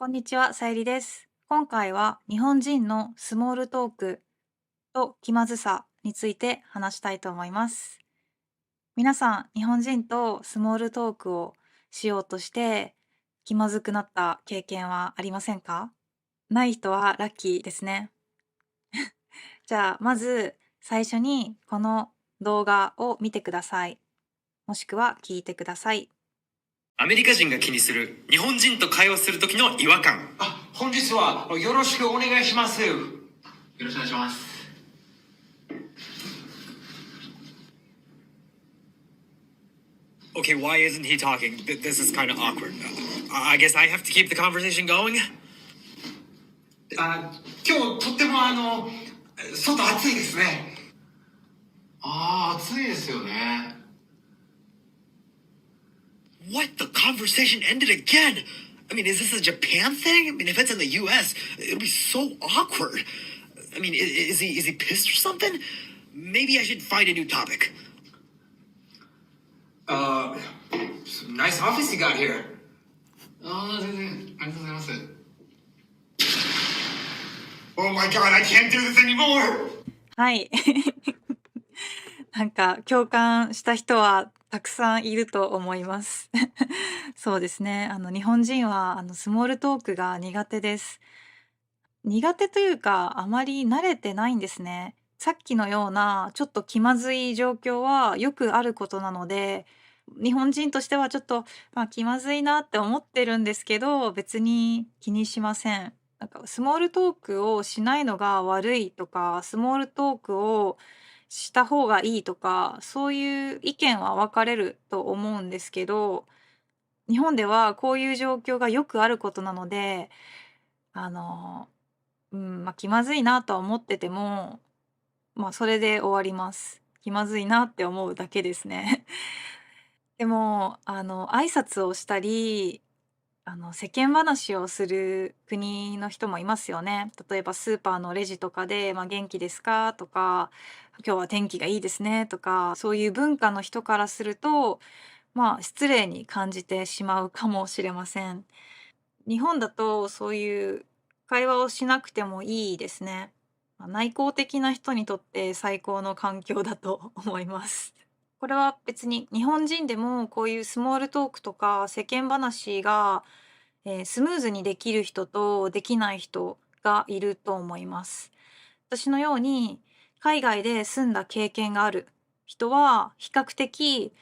んにちは、さゆりです。今回は日本人のスモールトークと気まずさについて話したいと思います。皆さん、日本人とスモールトークをしようとして気まずくなった経験はありませんか？ない人はラッキーですね。じゃあ、まず最初にこの動画を見てください。もしくは聞いてください。アメリカ人が気にする日本人と会話する時の違和感。本日はよろしくお願いします。よろしくお願いします。Okay, why isn't he talking? This is kind of awkward. I guess I have to keep the conversation going. 今日とっても外暑いですね。暑いですよね。What? The conversation ended again? I mean, is this a Japan thing? I mean, if it's in the US, it'll be so awkward. I mean, is he pissed or something? Maybe I should find a new topic. Nice office you got here. 全然ありがとうございます。Oh my god, I can't do this anymore. はい。なんか共感した人はたくさんいると思います。そうですね。日本人はスモールトークが苦手です。苦手というか、あまり慣れてないんですね。さっきのようなちょっと気まずい状況はよくあることなので、日本人としてはちょっと、気まずいなって思ってるんですけど、別に気にしません。なんかスモールトークをしないのが悪いとか、スモールトークをした方がいいとか、そういう意見は分かれると思うんですけど、日本ではこういう状況がよくあることなので、あの、気まずいなとは思ってても、それで終わります。気まずいなって思うだけですね。でも、挨拶をしたり、世間話をする国の人もいますよね。例えばスーパーのレジとかで、元気ですかとか、今日は天気がいいですねとか、そういう文化の人からすると、失礼に感じてしまうかもしれません。日本だとそういう会話をしなくてもいいですね。内向的な人にとって最高の環境だと思います。これは別に日本人でもこういうスモールトークとか世間話が、スムーズにできる人とできない人がいると思います。私のように海外で住んだ経験がある人は比較的、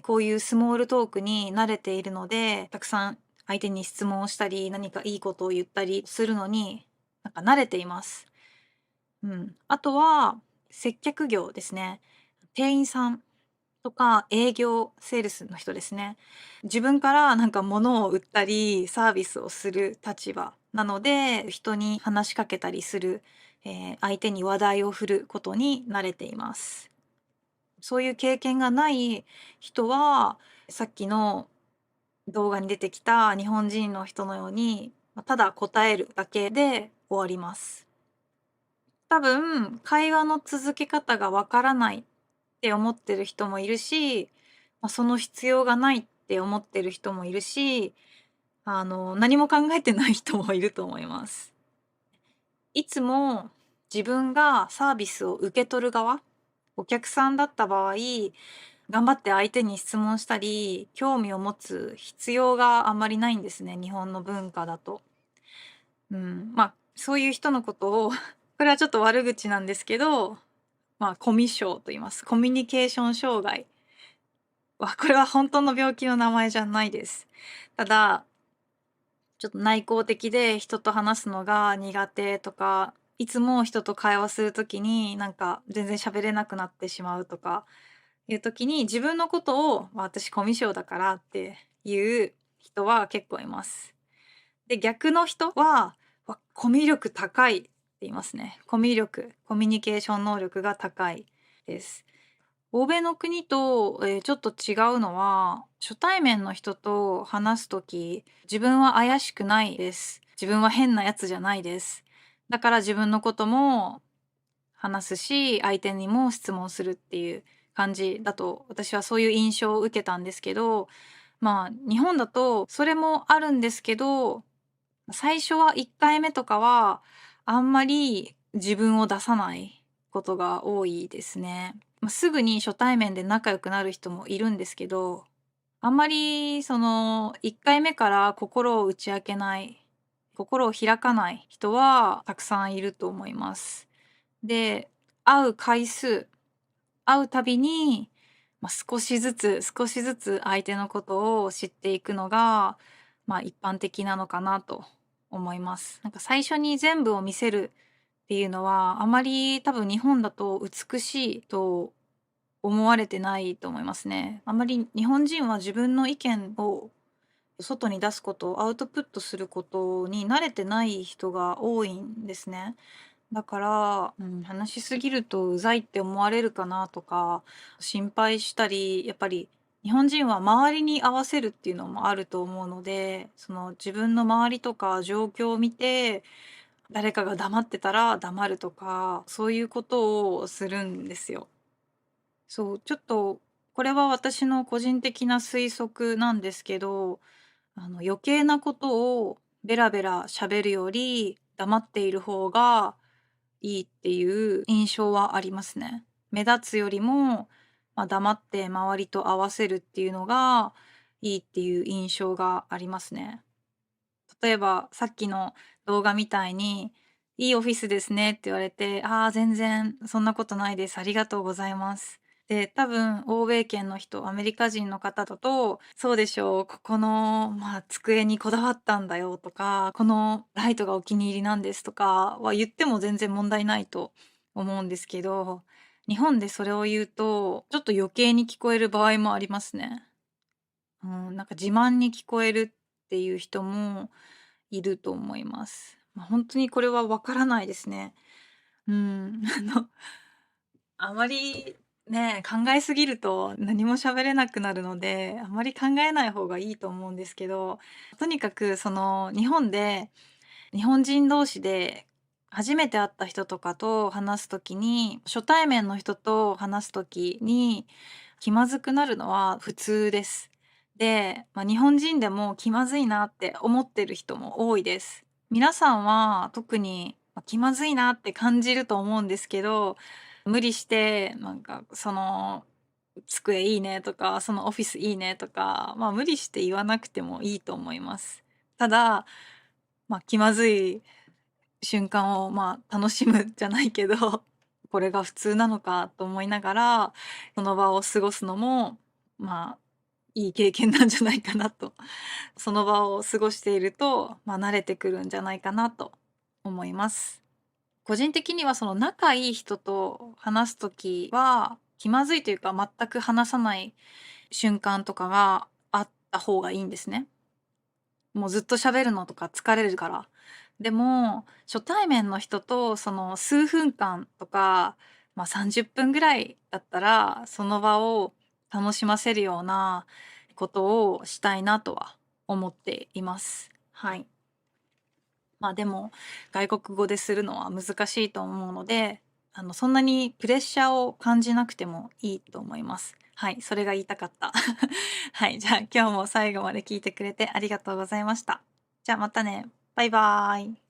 こういうスモールトークに慣れているので、たくさん相手に質問をしたり、何かいいことを言ったりするのに、なんか慣れています。あとは接客業ですね。店員さんとか営業、セールスの人ですね。自分からなんか物を売ったり、サービスをする立場なので、人に話しかけたりする、相手に話題を振ることに慣れています。そういう経験がない人は、さっきの動画に出てきた日本人の人のように、ただ答えるだけで終わります。多分、会話の続け方がわからないって思ってる人もいるし、その必要がないって思ってる人もいるし、何も考えてない人もいると思います。いつも自分がサービスを受け取る側、お客さんだった場合、頑張って相手に質問したり、興味を持つ必要があんまりないんですね、日本の文化だと。そういう人のことをこれはちょっと悪口なんですけど、コミュ障と言います。コミュニケーション障害これは本当の病気の名前じゃないです。ただ、ちょっと内向的で人と話すのが苦手とか、いつも人と会話する時になんか全然喋れなくなってしまうとかいう時に自分のことを、私コミュ障だからっていう人は結構います。で、逆の人は、コミュ力高いって言いますね。コミュ力、コミュニケーション能力が高いです。欧米の国と、ちょっと違うのは、初対面の人と話す時、自分は怪しくないです。自分は変なやつじゃないです。だから自分のことも話すし、相手にも質問するっていう感じだと、私はそういう印象を受けたんですけど、日本だとそれもあるんですけど、最初は1回目とかは、あんまり自分を出さないことが多いですね。すぐに初対面で仲良くなる人もいるんですけど、あんまり1回目から心を打ち明けない、心を開かない人はたくさんいると思います。で、会う回数、会うたびに、少しずつ相手のことを知っていくのが、一般的なのかなと思います。なんか最初に全部を見せるっていうのは、あまり多分日本だと美しいと思われてないと思いますね。あまり日本人は自分の意見を外に出すこと、アウトプットすることに慣れてない人が多いんですね。だから、話しすぎるとうざいって思われるかなとか、心配したり、やっぱり日本人は周りに合わせるっていうのもあると思うので、その自分の周りとか状況を見て、誰かが黙ってたら黙るとか、そういうことをするんですよ。そう、ちょっとこれは私の個人的な推測なんですけど、余計なことをベラベラ喋るより、黙っている方がいいっていう印象はありますね。目立つよりも、黙って周りと合わせるっていうのがいいっていう印象がありますね。例えばさっきの動画みたいに「いいオフィスですね」って言われて「ああ、全然そんなことないです。ありがとうございます」で、多分欧米圏の人、アメリカ人の方だと「そうでしょう、ここの、机にこだわったんだよ」とか「このライトがお気に入りなんです」とかは言っても全然問題ないと思うんですけど、日本でそれを言うと、ちょっと余計に聞こえる場合もありますね。なんか自慢に聞こえるっていう人もいると思います。本当にこれはわからないですね。うん、あまりね、考えすぎると何も喋れなくなるので、あまり考えない方がいいと思うんですけど、とにかく日本で、日本人同士で初めて会った人とかと話す時に、初対面の人と話す時に気まずくなるのは普通です。で、日本人でも気まずいなって思ってる人も多いです。皆さんは特に、気まずいなって感じると思うんですけど、無理して、なんか机いいねとか、そのオフィスいいねとか、無理して言わなくてもいいと思います。ただ、気まずい瞬間を、楽しむじゃないけど、これが普通なのかと思いながら、その場を過ごすのも、まあ、いい経験なんじゃないかなと。その場を過ごしていると、慣れてくるんじゃないかなと思います。個人的にはその仲いい人と話す時は、気まずいというか全く話さない瞬間とかがあった方がいいんですね。もうずっと喋るのとか疲れるから。でも、初対面の人とその数分間とか、30分ぐらいだったら、その場を楽しませるようなことをしたいなとは思っています。はい。でも、外国語でするのは難しいと思うので、そんなにプレッシャーを感じなくてもいいと思います。はい、それが言いたかった。はい、じゃあ今日も最後まで聞いてくれてありがとうございました。じゃあまたね。バイバーイ。